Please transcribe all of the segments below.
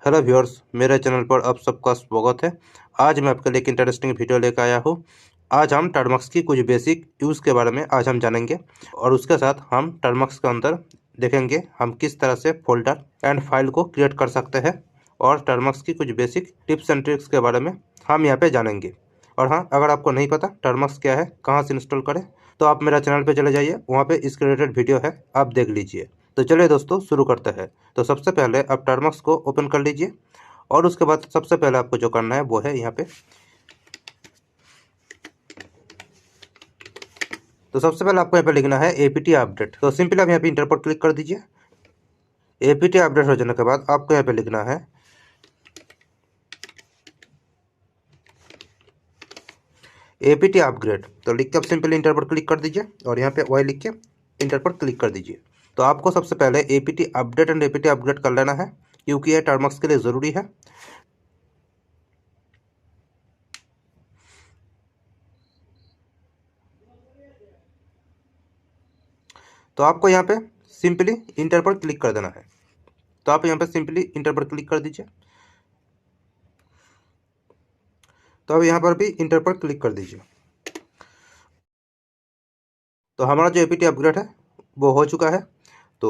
Hello viewers, मेरे channel पर आप सबका स्वागत है। आज मैं आपके लिए एक इंटरेस्टिंग वीडियो लेकर आया हूँ। आज हम टर्मक्स की कुछ बेसिक यूज़ के बारे में आज हम जानेंगे और उसके साथ हम टर्मक्स के अंदर देखेंगे हम किस तरह से फोल्डर एंड फाइल को क्रिएट कर सकते हैं और टर्मक्स की कुछ बेसिक टिप्स एंड ट्रिक्स के बारे में हम यहाँ पे जानेंगे। और हाँ, अगर आपको नहीं पता टर्मक्स क्या है, कहाँ से इंस्टॉल करें, तो आप मेरा चैनल पर चले जाइए, वहाँ पर इसके रिलेटेड वीडियो है, आप देख लीजिए। तो चलिए दोस्तों, शुरू करते हैं। तो सबसे पहले आप टर्मक्स को ओपन कर लीजिए और उसके बाद सबसे पहले आपको जो करना है वो है यहाँ पे, तो सबसे पहले आपको यहाँ पे लिखना है एपीटी अपडेट। तो सिंपली आप यहाँ पे इंटर पर क्लिक कर दीजिए। एपीटी अपडेट हो जाने के बाद आपको यहाँ पे लिखना है एपीटी अपग्रेड। तो लिख के आप सिंपली इंटर पर क्लिक कर दीजिए और यहाँ पे वाई लिख के इंटर पर क्लिक कर दीजिए। तो आपको सबसे पहले APT update and APT upgrade कर लेना है क्योंकि यह टर्मक्स के लिए ज़रूरी है। तो आपको यहाँ पे सिंपली इंटर पर क्लिक कर देना है। तो आप यहाँ पे सिंपली इंटर पर क्लिक कर दीजिए। तो अब यहाँ पर भी इंटर पर क्लिक कर दीजिए। तो हमारा जो एपीटी अपग्रेड है वो हो चुका है। तो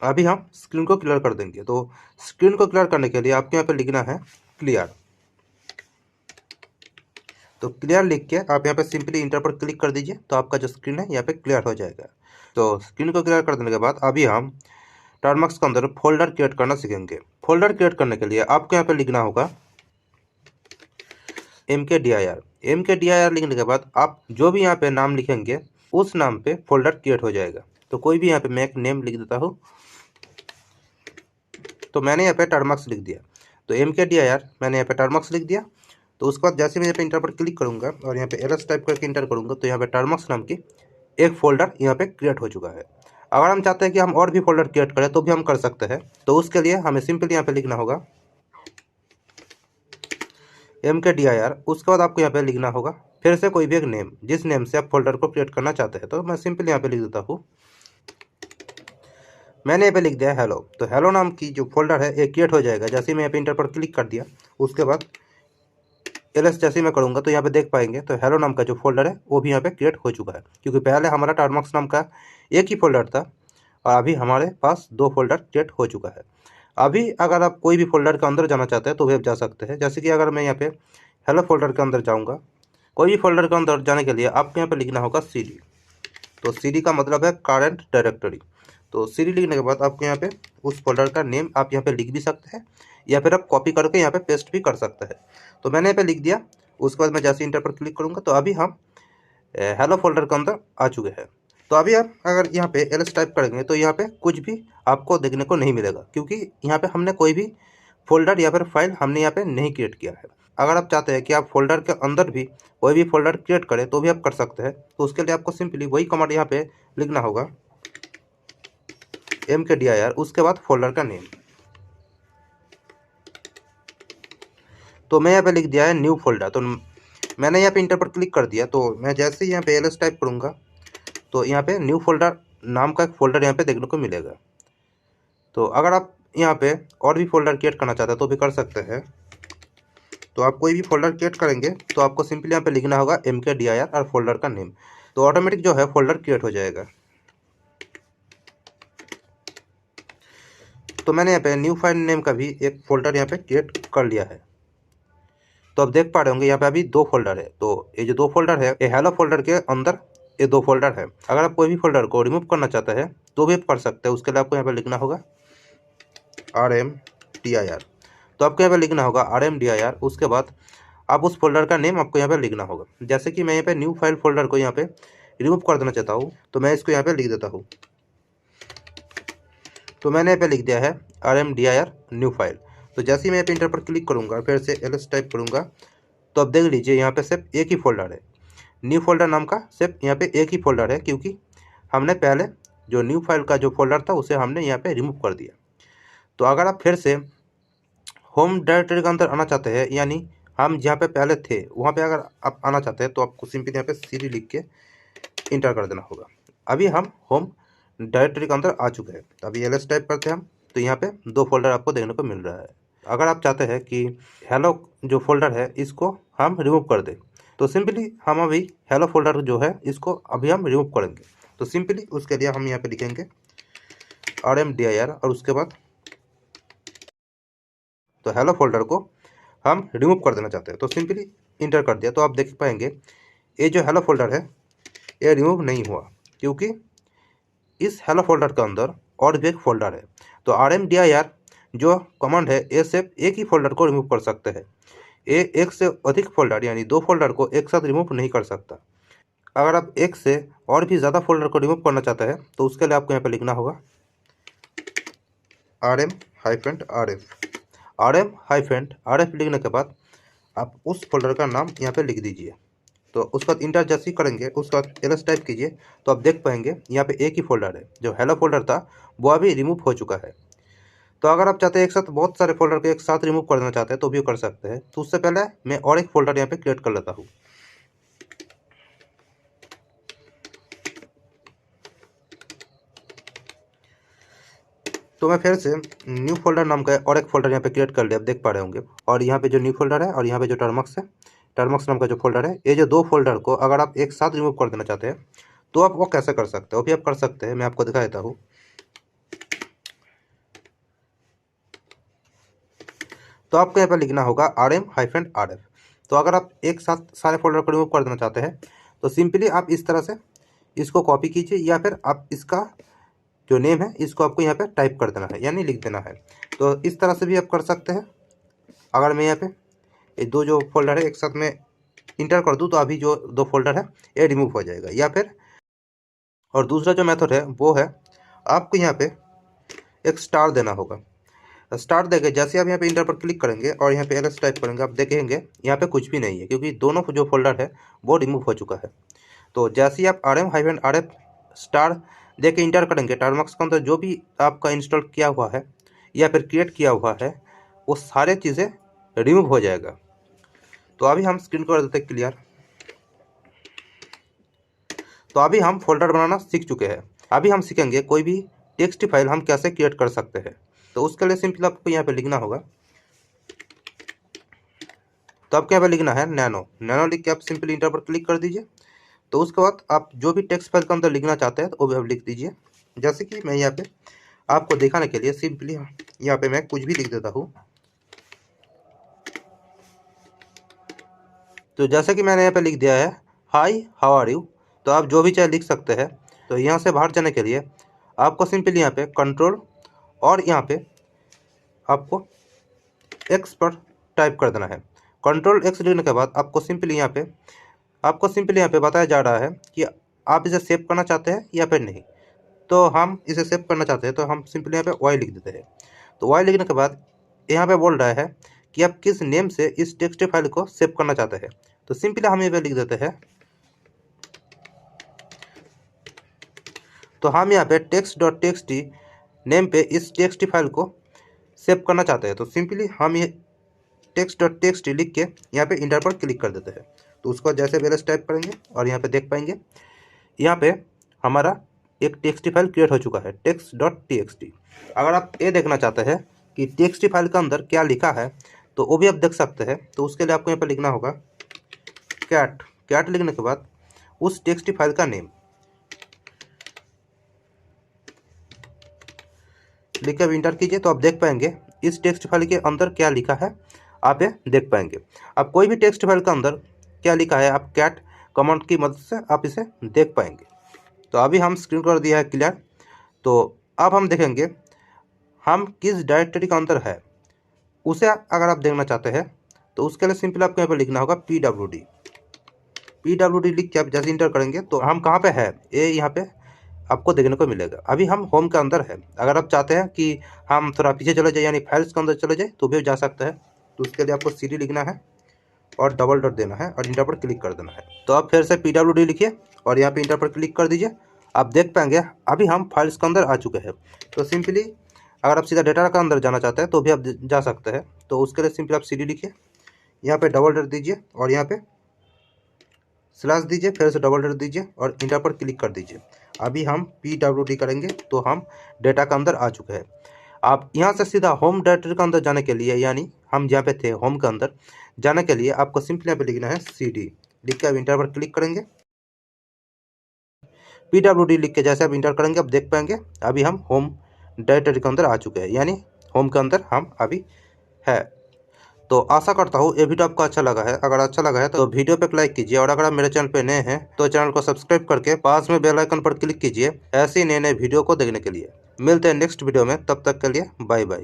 अभी हम स्क्रीन को क्लियर कर देंगे। तो स्क्रीन को क्लियर करने के लिए आपके यहाँ पे लिखना है क्लियर। तो क्लियर लिख के आप यहाँ पे सिंपली इंटर पर क्लिक कर दीजिए। तो आपका जो स्क्रीन है यहाँ पे क्लियर हो जाएगा। तो स्क्रीन को क्लियर कर देने के बाद अभी हम टर्मक्स के अंदर फोल्डर क्रिएट करना सीखेंगे। फोल्डर क्रिएट करने के लिए आपको यहाँ पे लिखना होगा mkdir। mkdir लिखने के बाद आप जो भी यहाँ पे नाम लिखेंगे उस नाम पे फोल्डर क्रिएट हो जाएगा। तो कोई भी यहाँ पे मैं एक नेम लिख देता हूँ। तो मैंने यहाँ पे टर्मक्स लिख दिया। तो mkdir मैंने यहाँ पे टर्मक्स लिख दिया। तो उसके बाद जैसे मैं यहाँ पे इंटर पर क्लिक करूँगा और यहाँ पे ls टाइप करके इंटर करूँगा तो यहाँ पे टर्मक्स नाम की एक फ़ोल्डर यहाँ पे क्रिएट हो चुका है। अगर हम चाहते हैं कि हम और भी फोल्डर क्रिएट करें तो भी हम कर सकते हैं। तो उसके लिए हमें सिंपली यहाँ पे लिखना होगा mkdir। उसके बाद आपको यहाँ पे लिखना होगा फिर से कोई भी एक नेम, जिस नेम से आप फोल्डर को क्रिएट करना चाहते हैं। तो मैं सिंपली यहाँ पे लिख देता हूँ, मैंने यहाँ पे लिख दिया है हेलो। तो हेलो नाम की जो फोल्डर है ये क्रिएट हो जाएगा जैसे मैं यहाँ पे इंटर पर क्लिक कर दिया। उसके बाद ls जैसे मैं करूँगा तो यहाँ पे देख पाएंगे तो हेलो नाम का जो फोल्डर है वो भी यहाँ पे क्रिएट हो चुका है क्योंकि पहले हमारा टर्मक्स नाम का एक ही फोल्डर था और अभी हमारे पास दो फोल्डर क्रिएट हो चुका है। अभी अगर आप कोई भी फोल्डर के अंदर जाना चाहते हैं तो भी आप जा सकते हैं। जैसे कि अगर मैं यहाँ पे हेलो फोल्डर के अंदर जाऊँगा, कोई भी फोल्डर के अंदर जाने के लिए आपको यहाँ पे लिखना होगा cd। तो cd का मतलब है करंट डायरेक्टरी। तो cd लिखने के बाद आपको यहाँ पे उस फोल्डर का नेम आप यहाँ पे लिख भी सकते हैं या फिर आप कॉपी करके यहाँ पे पेस्ट भी कर सकते हैं। तो मैंने यहाँ पे लिख दिया। उसके बाद मैं जैसे इंटर पर क्लिक करूँगा तो अभी हम हेलो फोल्डर के अंदर आ चुके हैं। तो अभी आप अगर यहाँ पे ls टाइप करेंगे तो यहाँ पे कुछ भी आपको देखने को नहीं मिलेगा क्योंकि यहाँ पे हमने कोई भी फोल्डर या फिर फाइल हमने यहाँ पे नहीं क्रिएट किया है। अगर आप चाहते हैं कि आप फोल्डर के अंदर भी कोई भी फोल्डर क्रिएट करें तो भी आप कर सकते हैं। तो उसके लिए आपको सिंपली वही कमांड यहाँ पे लिखना होगा mkdir, उसके बाद फोल्डर का नेम। तो मैं यहाँ पे लिख दिया है न्यू फोल्डर। तो मैंने यहाँ पे इंटर पर क्लिक कर दिया। तो मैं जैसे ही यहाँ पे ls टाइप करूँगा तो यहाँ पे न्यू फोल्डर नाम का एक फ़ोल्डर यहाँ पे देखने को मिलेगा। तो अगर आप यहाँ पे और भी फोल्डर क्रिएट करना चाहते हैं तो भी कर सकते हैं। तो आप कोई भी फोल्डर क्रिएट करेंगे तो आपको सिंपली यहाँ पे लिखना होगा mkdir और फोल्डर का नेम। तो ऑटोमेटिक जो है फोल्डर क्रिएट हो जाएगा। तो मैंने यहाँ पे न्यू फाइल नेम का भी एक फ़ोल्डर यहाँ पे क्रिएट कर लिया है। तो आप देख पा रहे होंगे यहाँ पे अभी दो फोल्डर है। तो ये जो दो फोल्डर है ये हेलो फोल्डर के अंदर ये दो फोल्डर है। अगर आप कोई भी फोल्डर को रिमूव करना चाहते हैं तो भी आप कर सकते हैं। उसके लिए आपको यहाँ पे लिखना होगा rmdir। तो आपको यहाँ पे लिखना होगा rmdir। उसके बाद आप उस फोल्डर का नेम आपको यहाँ पे लिखना होगा। जैसे कि मैं यहाँ पे न्यू फाइल फोल्डर को यहाँ पे रिमूव कर देना चाहता हूँ तो मैं इसको यहाँ पे लिख देता हूँ। तो मैंने यहाँ पे लिख दिया है rmdir न्यू फाइल। तो जैसे ही मैं यहाँ पे इंटर पर क्लिक करूँगा फिर से ls टाइप करूँगा तो अब देख लीजिए यहाँ पे सिर्फ एक ही फोल्डर है। न्यू फोल्डर नाम का सिर्फ यहाँ पे एक ही फोल्डर है क्योंकि हमने पहले जो न्यू फाइल का जो फोल्डर था उसे हमने यहाँ पे रिमूव कर दिया। तो अगर आप फिर से होम डायरेक्टरी के अंदर आना चाहते हैं, यानी हम जहाँ पे पहले थे वहाँ पे अगर आप आना चाहते हैं तो आपको सिंपली यहाँ पे cd लिख के इंटर कर देना होगा। अभी हम होम डायरेक्टरी के अंदर आ चुके हैं। तो अभी ls टाइप करते हैं हम तो यहाँ पे दो फोल्डर आपको देखने को मिल रहा है। अगर आप चाहते हैं कि हेलो जो फोल्डर है इसको हम रिमूव कर दें, तो सिंपली हम अभी हेलो फोल्डर जो है इसको अभी हम रिमूव करेंगे। तो सिंपली उसके लिए हम यहाँ पे लिखेंगे RMDIR और उसके बाद तो हेलो फोल्डर को हम रिमूव कर देना चाहते हैं, तो सिंपली इंटर कर दिया। तो आप देख पाएंगे ये जो हेलो फोल्डर है ये रिमूव नहीं हुआ, क्योंकि इस हेलो फोल्डर के अंदर और भी एक फोल्डर है। तो RMDIR जो कमांड है ये सिर्फ एक ही फोल्डर को रिमूव कर सकते हैं, ये एक से अधिक फोल्डर यानी 2 फोल्डर को एक साथ रिमूव नहीं कर सकता। अगर आप एक से और भी ज़्यादा फोल्डर को रिमूव करना चाहते हैं तो उसके लिए आपको यहाँ पे लिखना होगा RM-RF लिखने के बाद आप उस फोल्डर का नाम यहाँ पे लिख दीजिए। तो उसके बाद इंटर जैसे ही करेंगे उसके बाद एलएस टाइप कीजिए, तो आप देख पाएंगे यहाँ पे एक ही फोल्डर है, जो हेलो फोल्डर था वो अभी रिमूव हो चुका है। तो अगर आप चाहते हैं एक साथ बहुत सारे फोल्डर को एक साथ रिमूव कर देना चाहते हैं तो भी कर सकते हैं। तो उससे पहले मैं और एक फोल्डर यहाँ पे क्रिएट कर लेता हूँ। तो मैं फिर से न्यू फोल्डर नाम का और एक फोल्डर यहाँ पे क्रिएट कर लिया, आप देख पा रहे होंगे। और यहाँ पे जो न्यू फोल्डर है और यहाँ पे जो टर्मक्स है, टर्मक्स नाम का जो फोल्डर है, ये जो 2 फोल्डर को अगर आप एक साथ रिमूव कर देना चाहते हैं तो आप वो कैसे कर सकते हो, वो भी आप कर सकते हैं। मैं आपको दिखा देता हूँ। तो आपको यहाँ पर लिखना होगा RM-RF। तो अगर आप एक साथ सारे फोल्डर को रिमूव कर देना चाहते हैं तो सिंपली आप इस तरह से इसको कॉपी कीजिए, या फिर आप इसका जो नेम है इसको आपको यहाँ पे टाइप कर देना है, यानी लिख देना है। तो इस तरह से भी आप कर सकते हैं। अगर मैं यहाँ पे ये 2 जो फोल्डर है एक साथ में इंटर कर दूँ तो अभी जो 2 फोल्डर है ये रिमूव हो जाएगा। या फिर और दूसरा जो मेथड है वो है आपको यहाँ पे एक स्टार देना होगा। स्टार देके जैसे आप यहाँ पे इंटर पर क्लिक करेंगे और यहाँ पे एलएस टाइप करेंगे, आप देखेंगे यहाँ पे कुछ भी नहीं है, क्योंकि दोनों जो फोल्डर है वो रिमूव हो चुका है। तो जैसे ही आप RM-RF स्टार दे के इंटर करेंगे, टर्मक्स के अंदर जो भी आपका इंस्टॉल किया हुआ है या फिर क्रिएट किया हुआ है वो सारे चीज़ें रिमूव हो जाएगा। तो अभी हम स्क्रीन को कर देते हैं क्लियर। तो अभी हम फोल्डर बनाना सीख चुके हैं। अभी हम सीखेंगे कोई भी टेक्स्ट फाइल हम कैसे क्रिएट कर सकते हैं। तो उसके लिए सिंपल आपको यहाँ पे लिखना होगा, तो आपको यहाँ पे लिखना है नैनो लिख के आप सिंपली इंटर पर क्लिक कर दीजिए। तो उसके बाद आप जो भी टेक्स्ट फाइल के अंदर लिखना चाहते हैं तो वो भी आप लिख दीजिए। जैसे कि मैं यहाँ पे आपको दिखाने के लिए सिंपली यहाँ पे मैं कुछ भी लिख देता हूँ। तो जैसे कि मैंने यहाँ पे लिख दिया है हाई हाउ आर यू। तो आप जो भी चाहे लिख सकते हैं। तो यहाँ से बाहर जाने के लिए आपको सिंपली यहाँ पे कंट्रोल और यहाँ पे आपको एक्स पर टाइप कर देना है। कंट्रोल एक्स लिखने के बाद आपको सिंपली यहाँ पे बताया जा रहा है कि आप इसे सेव करना चाहते हैं या फिर नहीं। तो हम इसे सेव करना चाहते हैं तो हम सिंपली यहाँ पे वाई लिख देते हैं। तो वाई लिखने के बाद यहाँ पे बोल रहा है कि आप किस नेम से इस टेक्स्ट फाइल को सेव करना चाहते हैं। तो सिंपली हम यहाँ पे लिख देते हैं, तो हम यहाँ पे text.txt नेम पे इस टेक्स्ट फाइल को सेव करना चाहते हैं। तो सिंपली हम ये text.txt लिख के यहाँ पे इंटर पर क्लिक कर देते हैं। तो उसको जैसे पहले टाइप करेंगे और यहाँ पे देख पाएंगे यहाँ पे हमारा एक टेक्स्ट फाइल क्रिएट हो चुका है text.txt। अगर आप ये देखना चाहते हैं कि टेक्स्ट फाइल के अंदर क्या लिखा है तो वो भी आप देख सकते हैं। तो उसके लिए आपको यहाँ पे लिखना होगा कैट लिखने के बाद उस टेक्स्ट फाइल का नेम लिख कर इंटर कीजिए। तो आप देख पाएंगे इस टेक्स्ट फाइल के अंदर क्या लिखा है, आप ये देख पाएंगे। आप कोई भी टेक्स्ट फाइल के अंदर क्या लिखा है आप कैट कमांड की मदद से आप इसे देख पाएंगे। तो अभी हम स्क्रीन कर दिया है क्लियर। तो अब हम देखेंगे हम किस डायरेक्टरी के अंदर है उसे अगर आप देखना चाहते हैं तो उसके लिए सिंपल आपको यहाँ पर लिखना होगा PWD लिख के आप जैसे इंटर करेंगे तो हम कहाँ पे है ये यहाँ पे आपको देखने को मिलेगा। अभी हम होम के अंदर है। अगर आप चाहते हैं कि हम थोड़ा पीछे चले जाए यानी फाइल्स के अंदर चले जाए तो भी जा सकता है। तो उसके लिए आपको CD लिखना है और डबल डॉट देना है और इंटर पर क्लिक कर देना है। तो आप फिर से PWD लिखिए और यहाँ पे इंटर पर क्लिक कर दीजिए। आप देख पाएंगे अभी हम फाइल्स के अंदर आ चुके हैं। तो सिंपली अगर आप सीधा डेटा के अंदर जाना चाहते हैं तो भी आप जा सकते हैं। तो उसके लिए सिंपली आप CD लिखिए, यहाँ पे डबल डॉट दीजिए और यहाँ पे स्लैश दीजिए, फिर से डबल डॉट दीजिए और इंटर पर क्लिक कर दीजिए। अभी हम PWD करेंगे तो हम डेटा के अंदर आ चुके हैं। आप यहाँ से सीधा होम डायरेक्टरी के अंदर जाने के लिए, यानी हम जहाँ पे थे होम के अंदर जाने के लिए आपको सिंपली यहाँ पे लिखना है CD। लिख के आप इंटर पर क्लिक करेंगे। PWD लिख के जैसे आप इंटर करेंगे आप देख पाएंगे अभी हम होम डायरेक्टरी के अंदर आ चुके हैं, यानी होम के अंदर हम अभी है। तो आशा करता हूँ ये वीडियो आपको अच्छा लगा है। अगर अच्छा लगा है तो वीडियो पे एक लाइक कीजिए, और अगर आप मेरे चैनल पे नए हैं तो चैनल को सब्सक्राइब करके पास में बेल आइकन पर क्लिक कीजिए ऐसे ही नए नए वीडियो को देखने के लिए। मिलते हैं नेक्स्ट वीडियो में, तब तक के लिए बाय बाय।